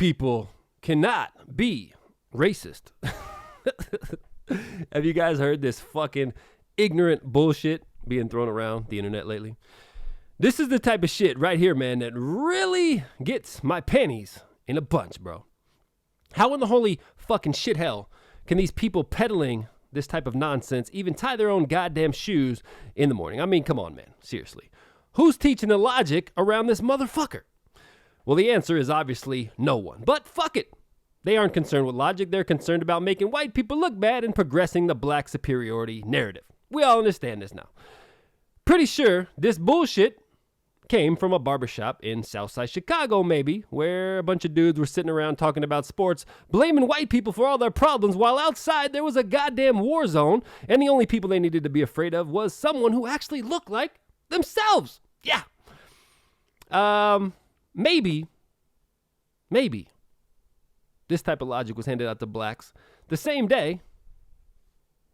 people cannot be racist. Have you guys heard this fucking ignorant bullshit being thrown around the internet lately? This is the type of shit right here, man, that really gets my panties in a bunch, bro. How in the holy fucking shit hell can these people peddling this type of nonsense even tie their own goddamn shoes in the morning? I mean, come on, man. Seriously. Who's teaching the logic around this motherfucker? Well, the answer is obviously no one. But fuck it. They aren't concerned with logic. They're concerned about making white people look bad and progressing the black superiority narrative. We all understand this now. Pretty sure this bullshit came from a barbershop in Southside Chicago, maybe, where a bunch of dudes were sitting around talking about sports, blaming white people for all their problems, while outside there was a goddamn war zone, and the only people they needed to be afraid of was someone who actually looked like themselves. Yeah. Maybe this type of logic was handed out to blacks the same day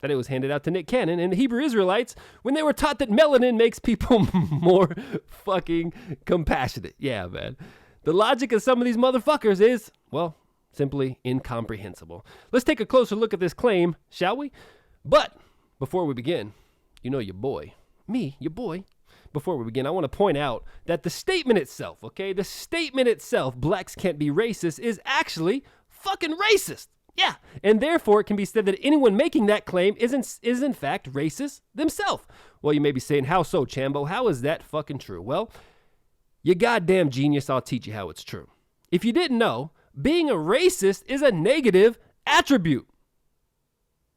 that it was handed out to Nick Cannon and the Hebrew Israelites when they were taught that melanin makes people more fucking compassionate. Yeah, man. The logic of some of these motherfuckers is, well, simply incomprehensible. Let's take a closer look at this claim, shall we? But before we begin, you know your boy, me, your boy. Before we begin, I want to point out that the statement itself, okay, the statement itself, blacks can't be racist, is actually fucking racist. Yeah, and therefore it can be said that anyone making that claim is in fact racist themselves. Well, you may be saying, how so, Chambo? How is that fucking true? Well, you goddamn genius, I'll teach you how it's true. If you didn't know, being a racist is a negative attribute.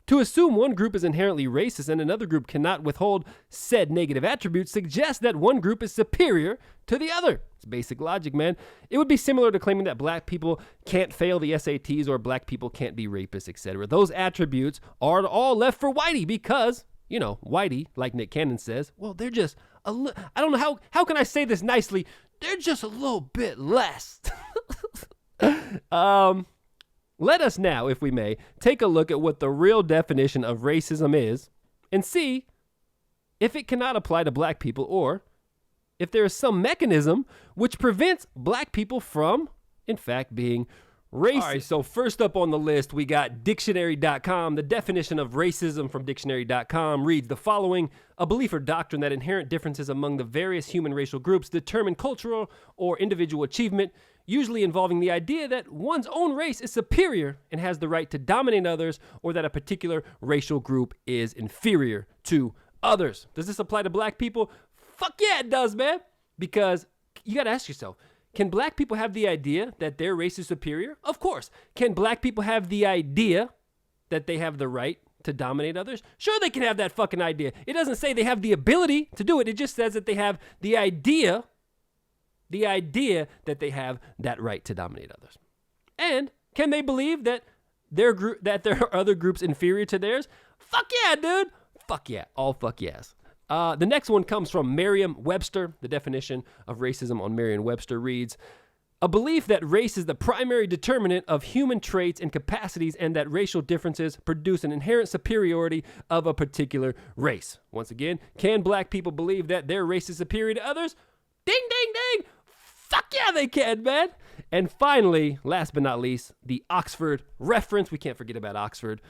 To assume one group is inherently racist and another group cannot withhold said negative attribute suggests that one group is superior to the other. It's basic logic, man. It would be similar to claiming that black people can't fail the SATs or black people can't be rapists, etc. Those attributes are all left for whitey because, you know, whitey, like Nick Cannon says, well, they're just a little, I don't know, how can I say this nicely? They're just a little bit less. Let us now, if we may, take a look at what the real definition of racism is and see if it cannot apply to black people or if there is some mechanism which prevents black people from, in fact, being racist. All right, so first up on the list, we got Dictionarycom. The definition of racism from Dictionary.com reads the following: a belief or doctrine that inherent differences among the various human racial groups determine cultural or individual achievement, usually involving the idea that one's own race is superior and has the right to dominate others, or that a particular racial group is inferior to others. Does this apply to black people? Fuck yeah, it does, man. Because you got to ask yourself, can black people have the idea that their race is superior? Of course. Can black people have the idea that they have the right to dominate others? Sure, they can have that fucking idea. It doesn't say they have the ability to do it. It just says that they have the idea that they have that right to dominate others. And can they believe that their group, that there are other groups inferior to theirs? Fuck yeah, dude. Fuck yeah. All fuck yes. The next one comes from Merriam-Webster. The definition of racism on Merriam-Webster reads, a belief that race is the primary determinant of human traits and capacities and that racial differences produce an inherent superiority of a particular race. Once again, can black people believe that their race is superior to others? Ding, ding, ding. Fuck yeah, they can, man. And finally, last but not least, the Oxford reference. We can't forget about Oxford.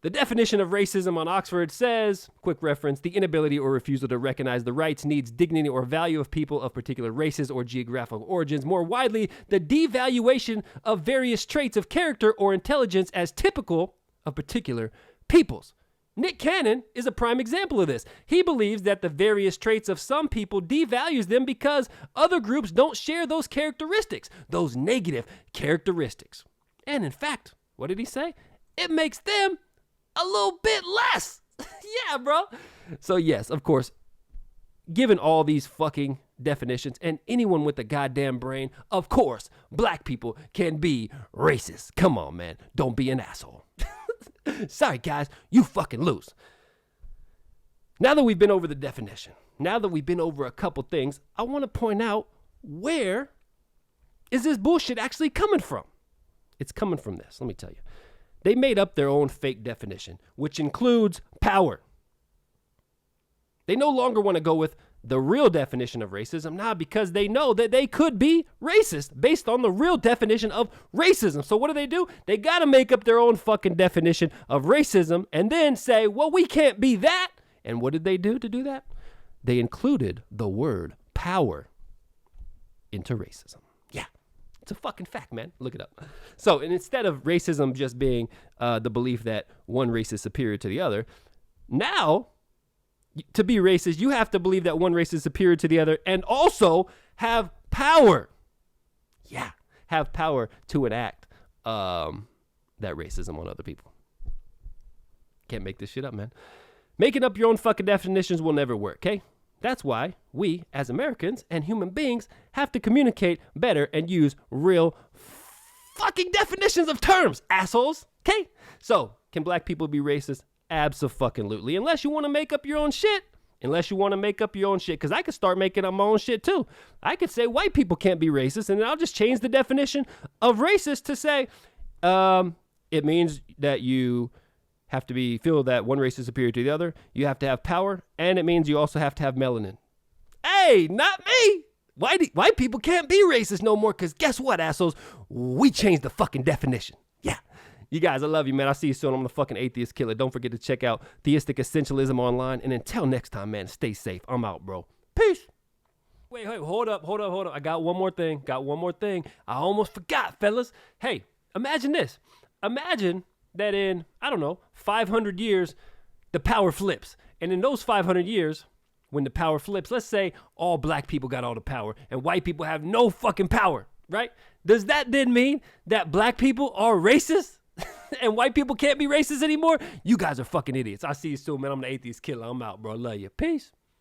The definition of racism on Oxford says, quick reference, the inability or refusal to recognize the rights, needs, dignity, or value of people of particular races or geographical origins. More widely, the devaluation of various traits of character or intelligence as typical of particular peoples. Nick Cannon is a prime example of this. He believes that the various traits of some people devalues them because other groups don't share those characteristics, those negative characteristics. And in fact, what did he say? It makes them a little bit less. Yeah, bro. So yes, of course, given all these fucking definitions and anyone with a goddamn brain, of course, black people can be racist. Come on, man. Don't be an asshole. Sorry, guys, you fucking lose. Now that we've been over the definition, now that we've been over a couple things, I want to point out, where is this bullshit actually coming from? It's coming from this. Let me tell you. They made up their own fake definition, which includes power. They no longer want to go with the real definition of racism, not because they know that they could be racist based on the real definition of racism. So what do? They got to make up their own fucking definition of racism and then say, well, we can't be that. And what did they do to do that? They included the word power into racism. Yeah, it's a fucking fact, man. Look it up. So, and instead of racism just being the belief that one race is superior to the other, now, to be racist, you have to believe that one race is superior to the other and also have power. Yeah, have power to enact that racism on other people. Can't make this shit up, man. Making up your own fucking definitions will never work, okay? That's why we, as Americans and human beings, have to communicate better and use real fucking definitions of terms, assholes, okay? So, can black people be racist? Abso-fucking-lutely. Unless you want to make up your own shit. Because I could start making up my own shit too. I could say white people can't be racist, and then I'll just change the definition of racist to say it means that you have to feel that one race is superior to the other. You have to have power, and it means you also have to have melanin. Hey, not me. White people can't be racist no more, because guess what, assholes? We changed the fucking definition. Yeah. You guys, I love you, man. I'll see you soon. I'm the fucking atheist killer. Don't forget to check out Theistic Essentialism online. And until next time, man, stay safe. I'm out, bro. Peace. Wait, hold up. I got one more thing. I almost forgot, fellas. Hey, imagine this. Imagine that in, 500 years, the power flips. And in those 500 years, when the power flips, let's say all black people got all the power and white people have no fucking power, right? Does that then mean that black people are racist? And white people can't be racist anymore? You guys are fucking idiots. I'll see you soon, man. I'm the atheist killer. I'm out, bro. Love you. Peace.